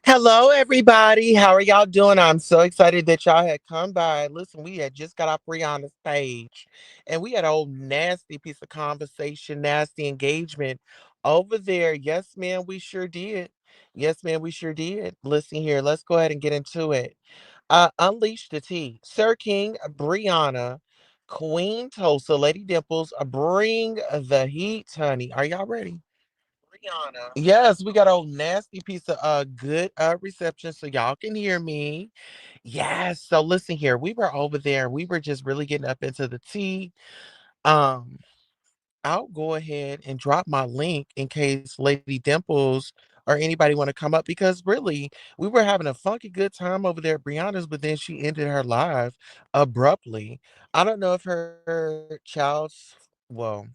Hello, everybody. How are y'all doing? I'm so excited that y'all had come by. Listen, we had just got off Brianna's page and we had a old nasty piece of conversation, nasty engagement over there. Yes, ma'am, we sure did. Yes, ma'am, we sure did. Listen here, let's go ahead and get into it. Unleash the tea. Sir King, Brianna, Queen Tulsa, Lady Dimples, bring the heat, honey. Are y'all ready? Brianna. Yes, we got a nasty piece of good reception so y'all can hear me. Yes. So listen here, we were over there. We were just really getting up into the tea. Um, I'll go ahead and drop my link in case Lady Dimples or anybody want to come up because really we were having a funky good time over there at Brianna's, but then she ended her live abruptly. I don't know if her child's well,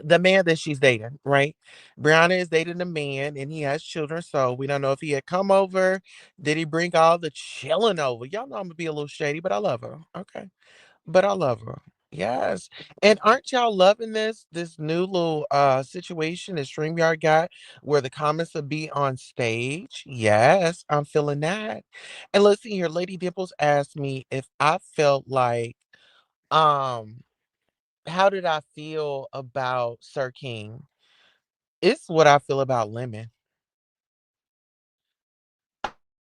the man that she's dating, right? Brianna is dating a man and he has children. So we don't know if he had come over. Did he bring all the chilling over? Y'all know I'm gonna be a little shady, but I love her. Okay. But I love her. Yes. And aren't y'all loving this new little situation that StreamYard got where the comments will be on stage? Yes, I'm feeling that. And listen here, Lady Dimples asked me if I felt like um how did I feel about Sir King? It's what I feel about Lemon.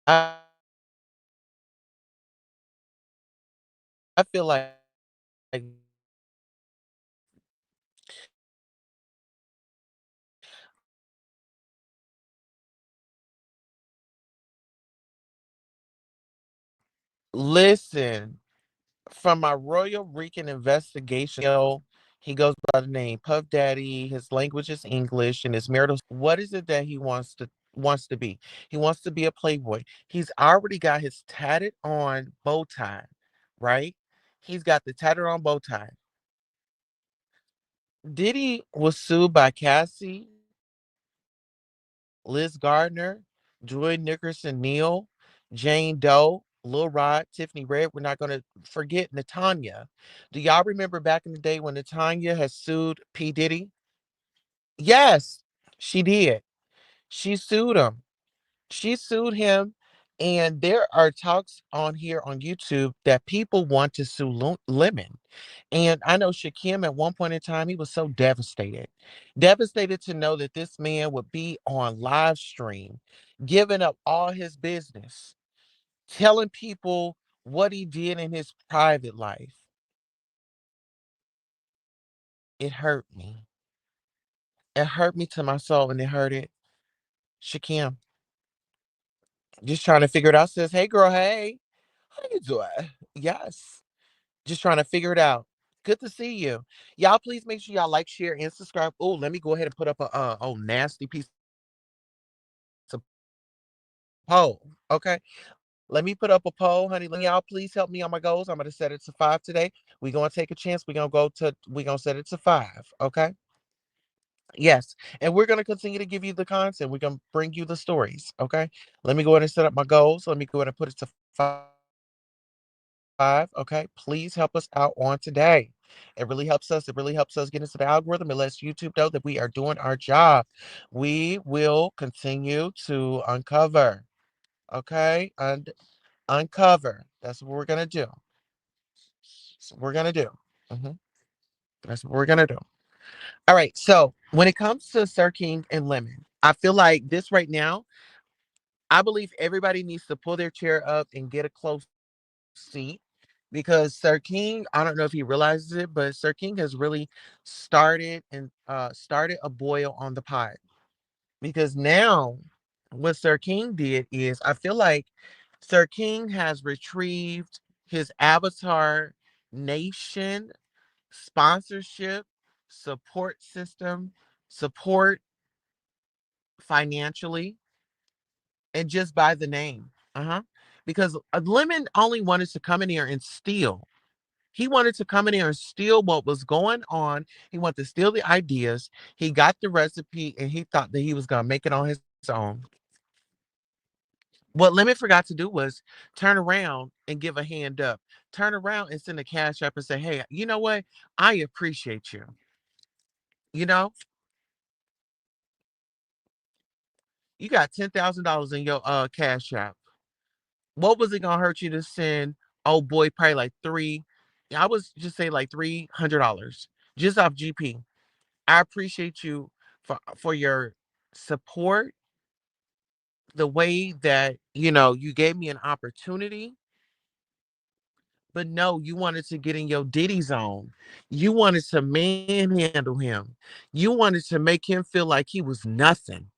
I feel like listen, from my Royal Rican investigation, he goes by the name Puff Daddy. His language is English, and his marital. What is it that he wants to be? He wants to be a playboy. He's already got his tatted on bow tie, right? He's got the tatted on bow tie. Diddy was sued by Cassie, Liz Gardner, Joy Nickerson Neal, Jane Doe, Lil Rod, Tiffany Red. We're not going to forget Natanya. Do y'all remember back in the day when Natanya has sued P. Diddy? Yes, she did. She sued him. She sued him. And there are talks on here on YouTube that people want to sue Lemon. And I know Shakim at one point in time, he was so devastated. Devastated to know that this man would be on live stream, giving up all his business, telling people what he did in his private life. It hurt me. It hurt me to my soul and it hurted Shakim. Just trying to figure it out. Says, hey girl, hey, how you doing? Yes. Just trying to figure it out. Good to see you. Y'all please make sure y'all like, share, and subscribe. Oh, let me go ahead and put up a nasty piece of poll. Okay. Let me put up a poll, honey. Let y'all please help me on my goals. I'm gonna set it to 5 today. We're gonna take a chance. We're gonna set it to 5. Okay. Yes. And we're gonna continue to give you the content. We're gonna bring you the stories. Okay. Let me go ahead and set up my goals. Let me go ahead and put it to 5. Okay. Please help us out on today. It really helps us. It really helps us get into the algorithm. It lets YouTube know that we are doing our job. We will continue to uncover. Okay. And uncover. That's what we're gonna do. That's what we're gonna do. Mhm. That's what we're gonna do. All right. So when it comes to Sir King and Lemon, I feel like this right now, I believe everybody needs to pull their chair up and get a close seat because Sir King, I don't know if he realizes it, but Sir King has really started a boil on the pot. Because now what Sir King did is I feel like Sir King has retrieved his Avatar Nation sponsorship, support system, support financially, and just by the name. Uh-huh. Because Lemon only wanted to come in here and steal. He wanted to come in here and steal what was going on. He wanted to steal the ideas. He got the recipe and he thought that he was going to make it on his own. What Lemon forgot to do was turn around and give a hand up. Turn around and send a cash up and say, hey, you know what? I appreciate you. You know, You got $10,000 in your cash app. What was it gonna hurt you to send? Oh boy, probably like three. I was just say like $300 just off GP. I appreciate you for your support, the way that you gave me an opportunity. But no, you wanted to get in your Diddy zone. You wanted to manhandle him. You wanted to make him feel like he was nothing.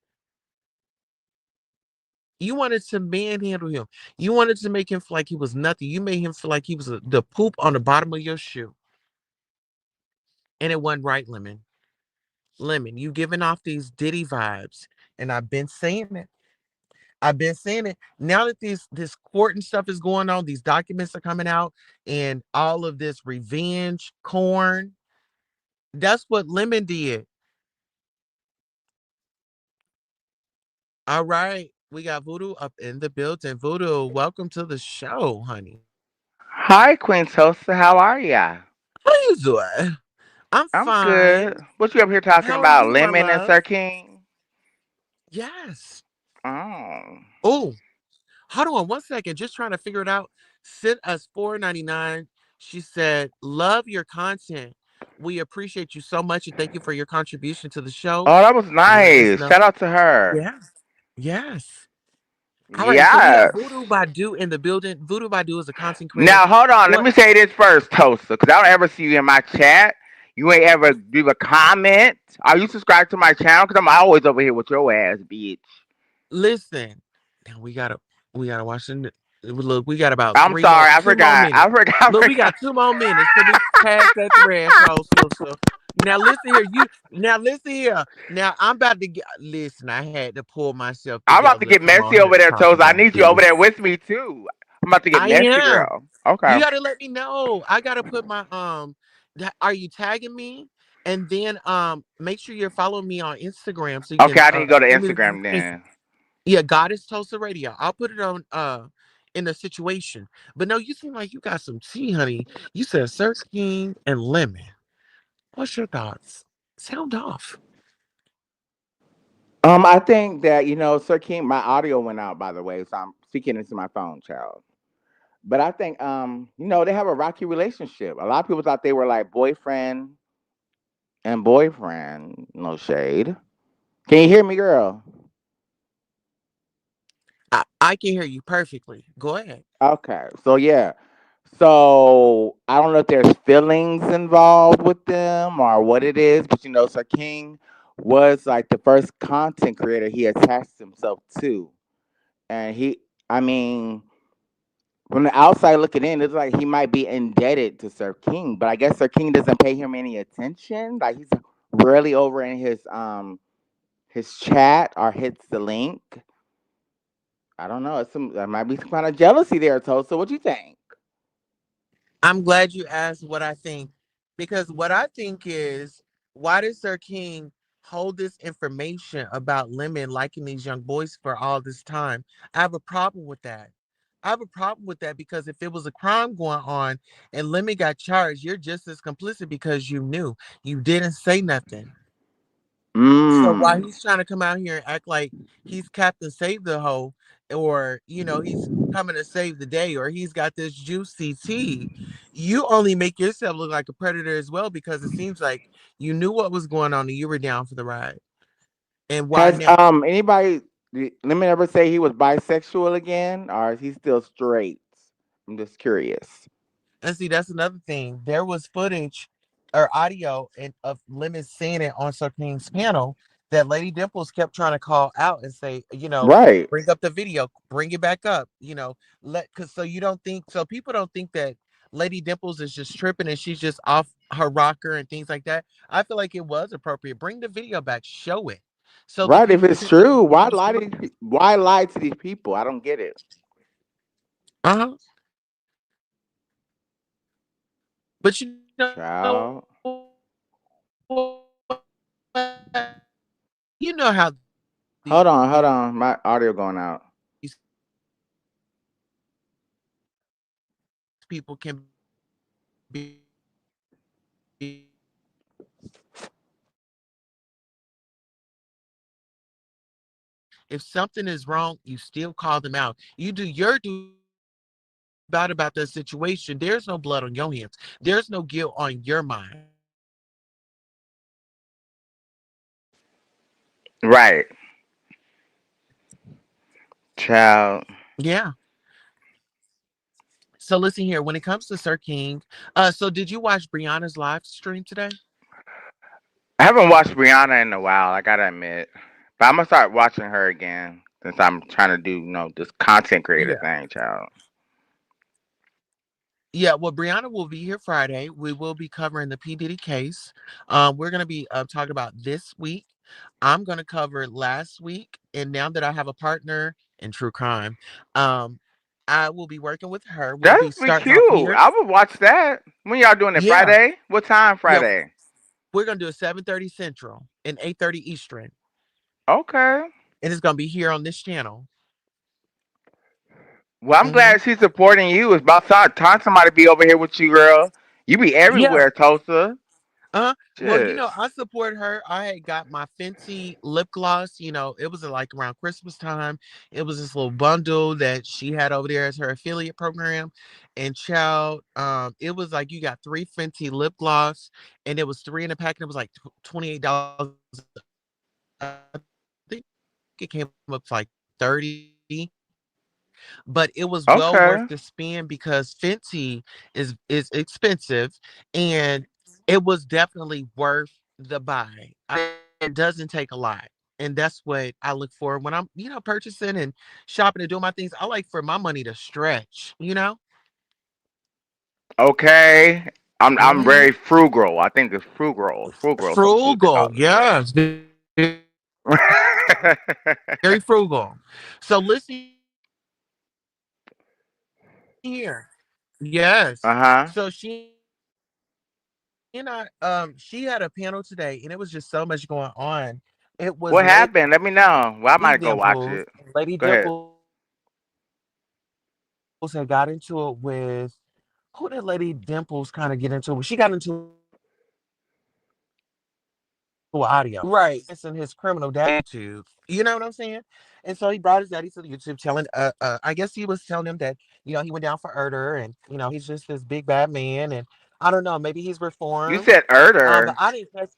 You wanted to manhandle him. You wanted to make him feel like he was nothing. You made him feel like he was the poop on the bottom of your shoe. And it wasn't right, Lemon. Lemon, you giving off these Diddy vibes. And I've been saying it. I've been saying it. Now that this court and stuff is going on, these documents are coming out, and all of this revenge corn. That's what Lemon did. All right. We got Voodoo up in the building. Voodoo, welcome to the show, honey. Hi, Queen Tulsa. How are ya? How you doing? I'm I'm fine. good. What you up here talking How are about? you, my Lemon and love? Sir King? Yes. Oh. Oh, hold on one second. Just trying to figure it out. Sent us 4.99. She said, "Love your content. We appreciate you so much and thank you for your contribution to the show." Oh, that was And let us nice. know. Shout out to her. Yes. Yes. All right. So we have Yes. Voodoo Badu in the building. Voodoo Badu is a content creator. Now, hold on. Let What? me say this first, Tulsa, because I don't ever see you in my chat. You ain't ever leave a comment. Are you subscribed to my channel? Because I'm always over here with your ass, bitch. Listen, now we gotta watch the. Look, we got about I'm three more, sorry. I 2 more forgot. I minutes. forgot. I Look, we forgot. got 2 more minutes till we pass that threshold, sister. Now listen here, now listen here. Now I'm about to get. Listen, I had to pull myself I'm about to together to get come on messy here over to there, talk Tulsa. I about need you over there this. with me, too. I'm about to get I messy, am. girl. Okay. You got to let me know. I got to put my Are you tagging me? And then make sure you're following me on Instagram so you Okay, can I need to go to send me the Instagram notification. then. Yeah, Goddess Tulsa Radio. I'll put it on in the situation. But no, you seem like you got some tea, honey. You said Sir King and Lemon. What's your thoughts? Sound off. I think that, Sir King, my audio went out, by the way, so I'm speaking into my phone, child. But I think, they have a rocky relationship. A lot of people thought they were like boyfriend and boyfriend. No shade. Can you hear me, girl? I can hear you perfectly. Go ahead. Okay, so yeah. So I don't know if there's feelings involved with them or what it is, but Sir King was like the first content creator he attached himself to. And I mean, from the outside looking in, it's like he might be indebted to Sir King, but I guess Sir King doesn't pay him any attention. Like he's rarely over in his chat or hits the link. I don't know. There might be some kind of jealousy there, Tulsa. What you think? I'm glad you asked what I think, because what I think is, why did Sir King hold this information about Lemon liking these young boys for all this time? I have a problem with that. I have a problem with that because if it was a crime going on and Lemon got charged, you're just as complicit because you knew. You didn't say nothing. So while Mmm. he's trying to come out here and act like he's Captain Save the Hoe, or he's coming to save the day, or he's got this juicy tea, you only make yourself look like a predator as well, because it seems like you knew what was going on and you were down for the ride. And why Has now? anybody let me ever say he was bisexual again, or is he still straight? I'm just curious. And see, that's another thing. There was footage or audio of Lemon saying it on Sir King's panel that Lady Dimples kept trying to call out and say, Right. bring up the video, bring it back up, because so you don't think, so people don't think that Lady Dimples is just tripping and she's just off her rocker and things like that. I feel like it was appropriate. Bring the video back, show it, so the Right. If people it's can say true, why what's lie going to on. why lie to these people? I don't get it. Uh huh. But you know what? Child. You know how these people can be. Hold on. My audio going out. If something is wrong, you still call them out. You do your due about that situation. There's no blood on your hands. There's no guilt on your mind. Right, child. Yeah. So listen here, when it comes to Sir King, so did you watch Brianna's live stream today? I haven't watched Brianna in a while. I gotta admit, but I'm gonna start watching her again since I'm trying to do this content creator Yeah. thing, child. Yeah, well, Brianna will be here Friday. We will be covering the P. Diddy case. We're going to be talking about this week. I'm going to cover last week. And now that I have a partner in true crime, um, I will be working with her. We'll be That'd be starting off cute. here. I would watch that. When y'all doing it Yeah, Friday? What time yeah. Friday? We're going to do a 7:30 Central and 8:30 Eastern. Okay. And it's going to be here on this channel. Well, I'm Hmm. glad she's supporting you. It's about time somebody be over here with you, girl. You be Yeah. everywhere, Tulsa. Well, Shit. I support her. I had got my Fenty lip gloss. It was like around Christmas time. It was this little bundle that she had over there as her affiliate program. And child, it was like you got three Fenty lip gloss, and it was three in a pack, and it was like $28. I think it came up to like 30, but it was well worth the spend because Fenty Okay. is expensive, and it was definitely worth the buy. It doesn't take a lot. And that's what I look for when I'm, purchasing and shopping and doing my things. I like for my money to stretch. Okay. I'm Hmm. very frugal. I think it's frugal. Frugal, some shit they call Frugal, yes, very frugal. So listen here, yes. So she and I, Uh-huh. she had a panel today, and it was just so much going on. It was Lady Dimples What and happened? Lady Let me know. Dimples Well, I had might got go watch into it. it Go ahead. with who did Lady Dimples kind of get into it with? She got into it with Audio. Right. And his criminal daddy on YouTube. You know what I'm saying? And so he brought his daddy to the YouTube telling I guess he was telling him that, he went down for murder and he's just this big bad man and I don't know, maybe he's You reformed. said But Erder. I didn't catch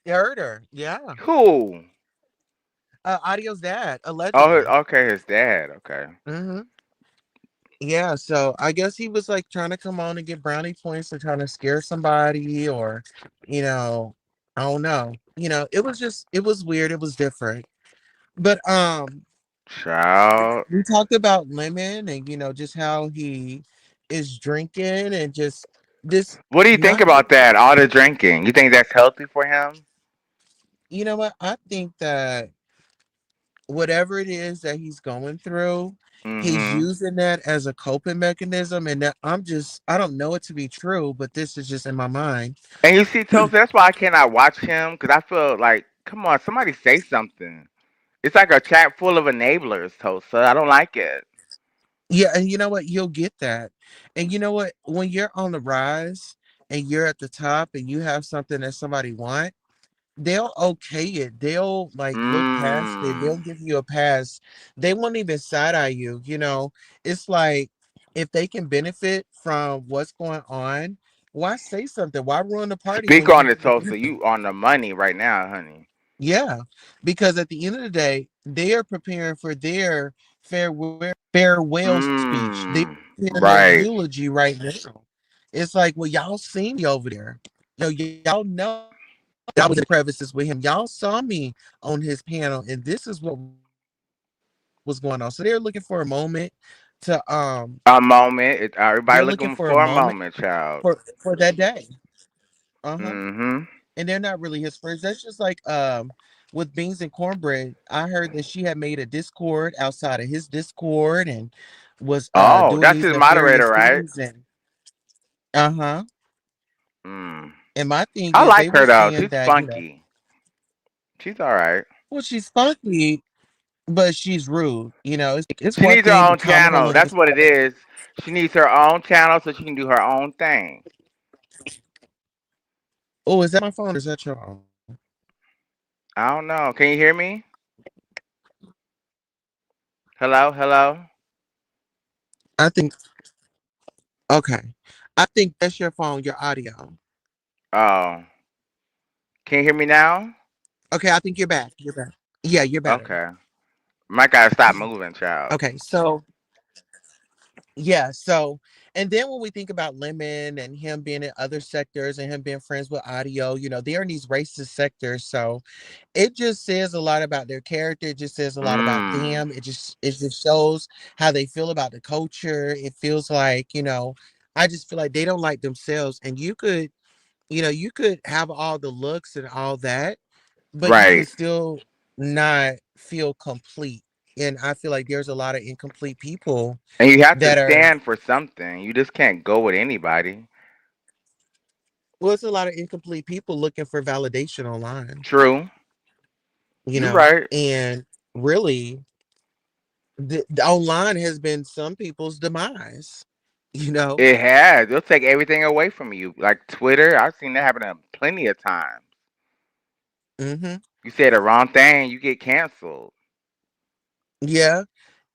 murder. Yeah. Who? Audio's dad, Oh, allegedly. okay, his dad. Okay. Hmm. Yeah, so I guess he was like trying to come on and get brownie points or trying to scare somebody or, you know, I don't know. It was weird. It was different. But Child. we talked about Lemon and just how he is drinking and just this What do you think not about that? All the drinking. You think that's healthy for him? you know what? I think that whatever it is that he's going through, he's Mm-hmm. using that as a coping mechanism and that I don't know it to be true, but this is just in my mind. And you see, Toast, that's why I cannot watch him because I feel like, come on, somebody say something. It's like a chat full of enablers, Toast. So I don't like it. Yeah, and you know what? You'll get that. And you know what? When you're on the rise and you're at the top and you have something that somebody wants, they'll okay it. They'll like look past it. They'll Mmm. give you a pass. They won't even side eye you. It's like if they can benefit from what's going on, why say something? Why ruin the party Speak when you on can it, Toast. So benefit? you on the money right now, honey. Yeah, because at the end of the day, they are preparing for their farewell speech. They're Mmm. preparing their Right. eulogy right now. It's like, well, y'all seen me over there. Y'all know I was in the crevices with him. Y'all saw me on his panel, and this is what was going on. So they're looking for a moment to A moment. they're Everybody looking for a looking for a moment moment, child. for that day. Uh-huh. Mm-hmm. And they're not really his friends. That's just like with Beans and Cornbread. I heard that she had made a Discord outside of his Discord and was Oh, doing that's these his moderator, nefarious right? things and uh-huh. Mm. And my thing I is like they were her though. saying She's that, funky. She's all right. well, she's funky, but she's rude. It's She one needs her thing to own comment on channel. a That's nigga's what it is. She needs her own channel so she can do her own thing. oh, is that my phone or is that your phone? I don't know. Can you hear me? Hello, hello. I think okay. I think that's your phone, your audio. Oh, can you hear me now? Okay, I think you're back. You're back. Yeah, you're better. Okay. Might gotta stop moving, child. Okay, so yeah, so and then when we think about Lemon and him being in other sectors and him being friends with Audio, they're in these racist sectors. So it just says a lot about their character. It just says a lot about Mm. them. It just shows how they feel about the culture. It feels like, I just feel like they don't like themselves. And you could have all the looks and all that, but you can Right. still not feel complete. And I feel like there's a lot of incomplete people And you have to that are stand for something. You just can't go with anybody. well, it's a lot of incomplete people looking for validation online, True. You right. and really the online has been some people's demise, you know. It has. It'll take everything away from you. Like Twitter, I've seen that happen plenty of times. Hmm. You say the wrong thing, you get canceled. Yeah.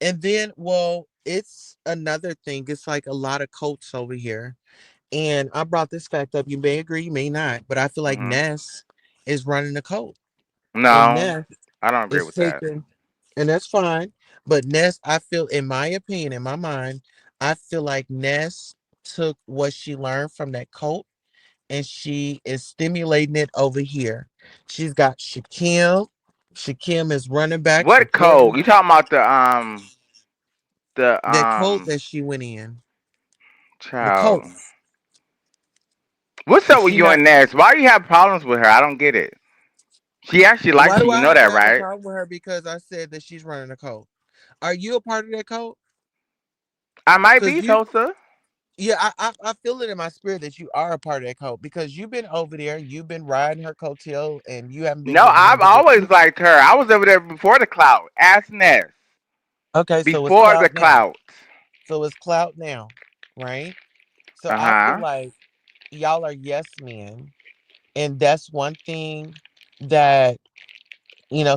And then, well, it's another thing. It's like a lot of cults over here. And I brought this fact up. You may agree, you may not, but I feel like Hmm. Ness is running the cult. And No, Ness I don't agree is with that. taking, and that's fine. But Ness, I feel, in my opinion, in my mind, I feel like Ness took what she learned from that cult and she is stimulating it over here. She's got Shakim. Shakim is running back, What supporting code? You talking about the that cult that she went in. The child? cult. What's up with She you not. and Ness? Why you have problems with her? I don't get it. She actually Why likes you. do You I know have to that, have a right? problem with her because I said that she's running a cult? Are you a part of that cult? I might Because be you, Tulsa. yeah, I feel it in my spirit that you are a part of that cult because you've been over there, you've been riding her coattail, and you haven't been No, getting none I've but good. always liked her. I was over there before the clout. Ask Ness. Okay, so it's Before the clout now. clout. So it's clout now, right? So Uh I feel huh. like y'all are yes men, and that's one thing that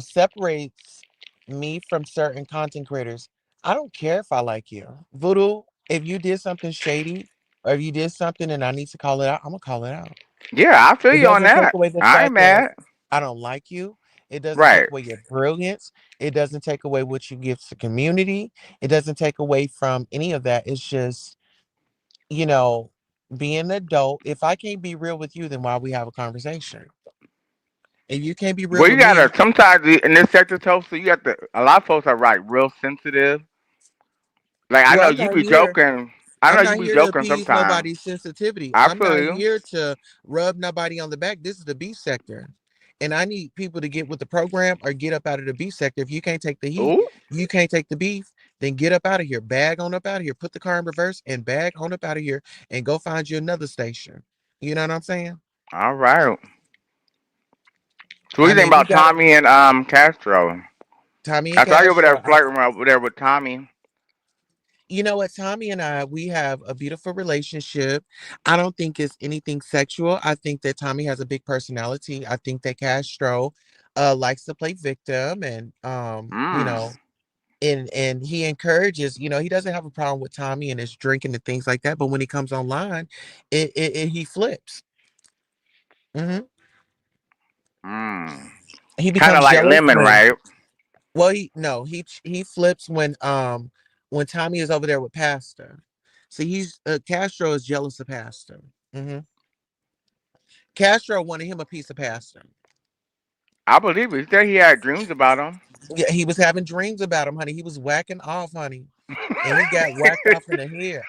separates me from certain content creators. I don't care if I like you, Voodoo. If you did something shady, or if you did something and I need to call it out, I'm gonna call it out. Yeah, I feel It you on doesn't take that. away the I ain't fact that mad. I don't like you. It doesn't take Right. away your brilliance. It doesn't take away what you give to the community. It doesn't take away from any of that. It's just, you know, being an adult. If I can't be real with you, then why we have a conversation? If you can't be real Well, you with gotta me, sometimes in this sector, Tulsa, you got to. A lot of folks are right, real sensitive. Like I well, know I'm you not be here. joking. I know I'm you not be here to joking appease sometimes. nobody's sensitivity. I I'm feel not you. here to rub nobody on the back. This is the B sector. And I need people to get with the program or get up out of the B sector. If you can't take the heat, Ooh. you can't take the beef, then get up out of here. Bag on up out of here. Put the car in reverse and bag on up out of here and go find you another station. You know what I'm saying? All right. So what do I you think mean, we about got a Tommy and Castro? Tommy and I saw you over there Castro. flirting over there with Tommy. You know what, Tommy and I, we have a beautiful relationship. I don't think it's anything sexual. I think that Tommy has a big personality. I think that Castro likes to play victim, and Mm. and he encourages, he doesn't have a problem with Tommy and his drinking and things like that, but when he comes online, he flips. Hmm. Mm. He Kind of becomes like jealous Lemon, when, right? well, he no, he flips when Tommy is over there with Pastor. See, Castro is jealous of Pastor. Hmm. Castro wanted him a piece of pasta. I believe it. He said he had dreams about him. Yeah, he was having dreams about him, honey. He was whacking off, honey. And he got whacked off in the head.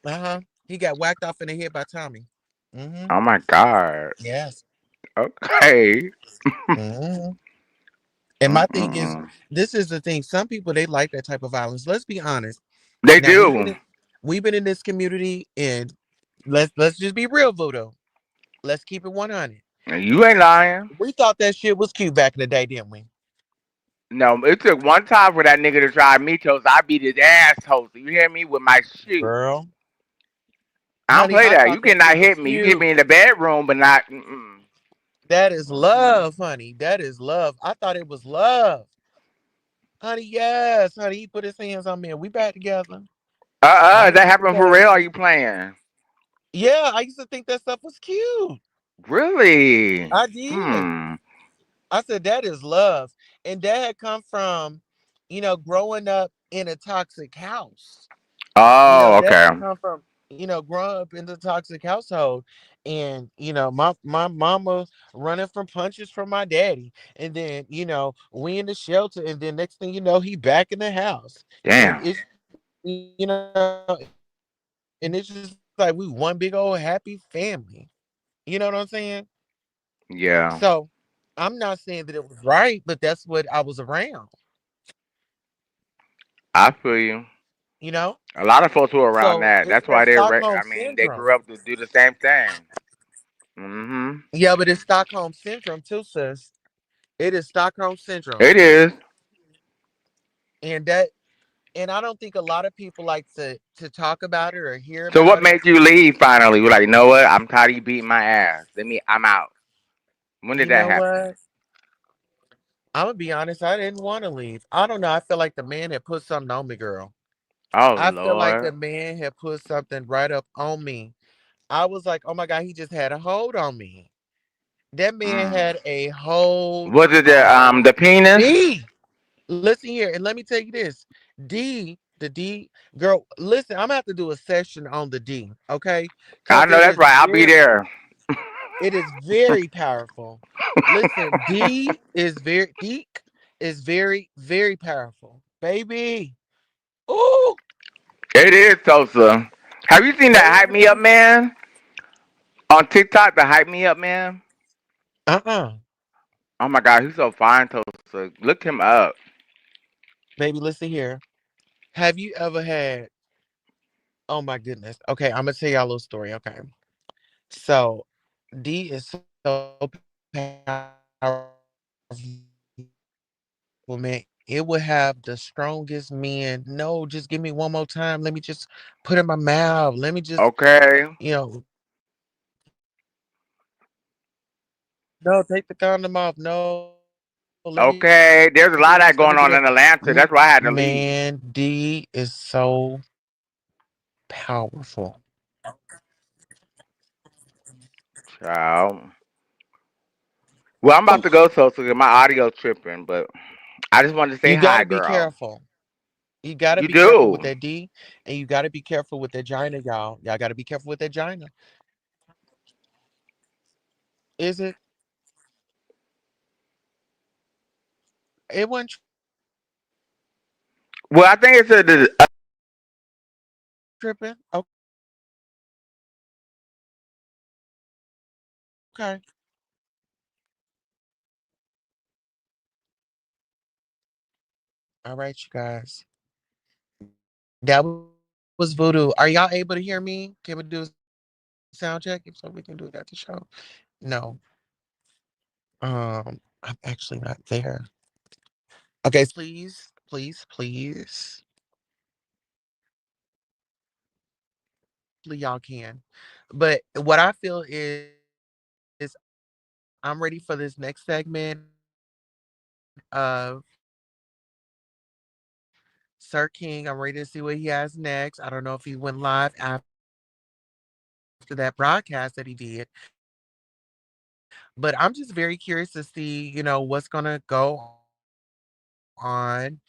Uh-huh. He got whacked off in the head by Tommy. Mm-hmm. Oh my God. Yes. Okay. Mm-hmm. And my thing is, Mm-mm-mm. this is the thing. Some people they like that type of violence. Let's be honest. They Now do. we've been in this community and let's just be real, Voodoo. Let's keep it 100. And you ain't lying. We thought that shit was cute back in the day, didn't we? No, it took one time for that nigga to try me toast. I beat his ass toast. You hear me with my shoe. Girl. I don't Honey, play I that. You thought that cannot shit was hit me. You get cute. me in the bedroom, but not. Mm-mm. That is love, honey. That is love. I thought it was love. Honey, yes, honey. He put his hands on me and we back together. I ain't That never happened for told real? Are you. you playing? Yeah, I used to think that stuff was cute. Really? I did. Hmm. I said that is love. And that had come from, growing up in a toxic house. Oh, That okay. had come from, growing up in the toxic household. And, my mama running from punches from my daddy. And then, we in the shelter. And then next thing you know, he back in the house. And Damn. it's, and it's just like we one big old happy family. You know what I'm saying? So Yeah, I'm not saying that it was right, but that's what I was around, I feel you. you know? A lot of folks who are around So that. it's That's that why they're. Stockholm I mean, they syndrome. grew up to do the same thing. Mhm. Yeah, but it's Stockholm syndrome too, sis. It is Stockholm syndrome. It is. And that and I don't think a lot of people like to talk about it or hear So what about it. made you leave finally? You're like, you know what? I'm tired of you beating my ass. I'm out. When did You that know happen? what? I'm gonna be honest, I didn't want to leave. I don't know. I feel like the man had put something on me, girl. Oh I feel like Lord. the man had put something right up on me. I was like, oh my God, he just had a hold on me. That man Mm. had a hold Was it on the penis? me. Listen here, and let me tell you this. The D girl, listen, I'm gonna have to do a session on the D, okay? I Because know that's right. I'll be there. it is very powerful. Listen, D is very, very powerful. Baby. Ooh, It is Tulsa. Have you seen that hype me up baby. man on TikTok? The hype me up man. Uh-uh. Oh my God, he's so fine, Tulsa. Look him up. Baby, listen here. Have you ever had, oh my goodness. Okay, I'm gonna tell y'all a little story, okay? So D is so powerful, man. It would have the strongest men. No, just give me one more time. Let me just put in my mouth. Let me just, Okay. no, take the condom off. No, let me just, let me do this. Let me do Okay. that. There's a lot of that going on in Atlanta. That's why I had to leave. Man, D is so powerful. Child. Well, I'm about to go, so my audio tripping, but I just wanted to say You got hi, to be girl. careful. You got to You be careful with do. that D, and you got to be careful with that Gina, y'all. Y'all got to be careful with that Gina. Is it? It wasn't tripping. Okay. Well, I think it's All right, you guys. That was voodoo. Are y'all able to hear me? Can we do a sound check if so we can do it at the show? No. I'm actually not there. Okay, so please. Hopefully y'all can. But what I feel is I'm ready for this next segment of Sir King. I'm ready to see what he has next. I don't know if he went live after that broadcast that he did, but I'm just very curious to see, what's going to go on.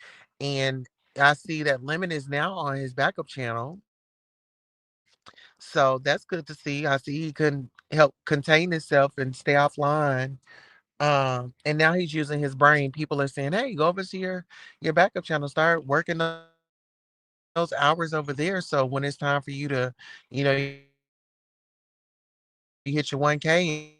And I see that Lemon is now on his backup channel. So that's good to see. I see he can help contain himself and stay offline. And now he's using his brain. People are saying, "Hey, go over to your backup channel. Start working those hours over there. So when it's time for you to, hit your 1K and you want to start making money, you can start making money over there."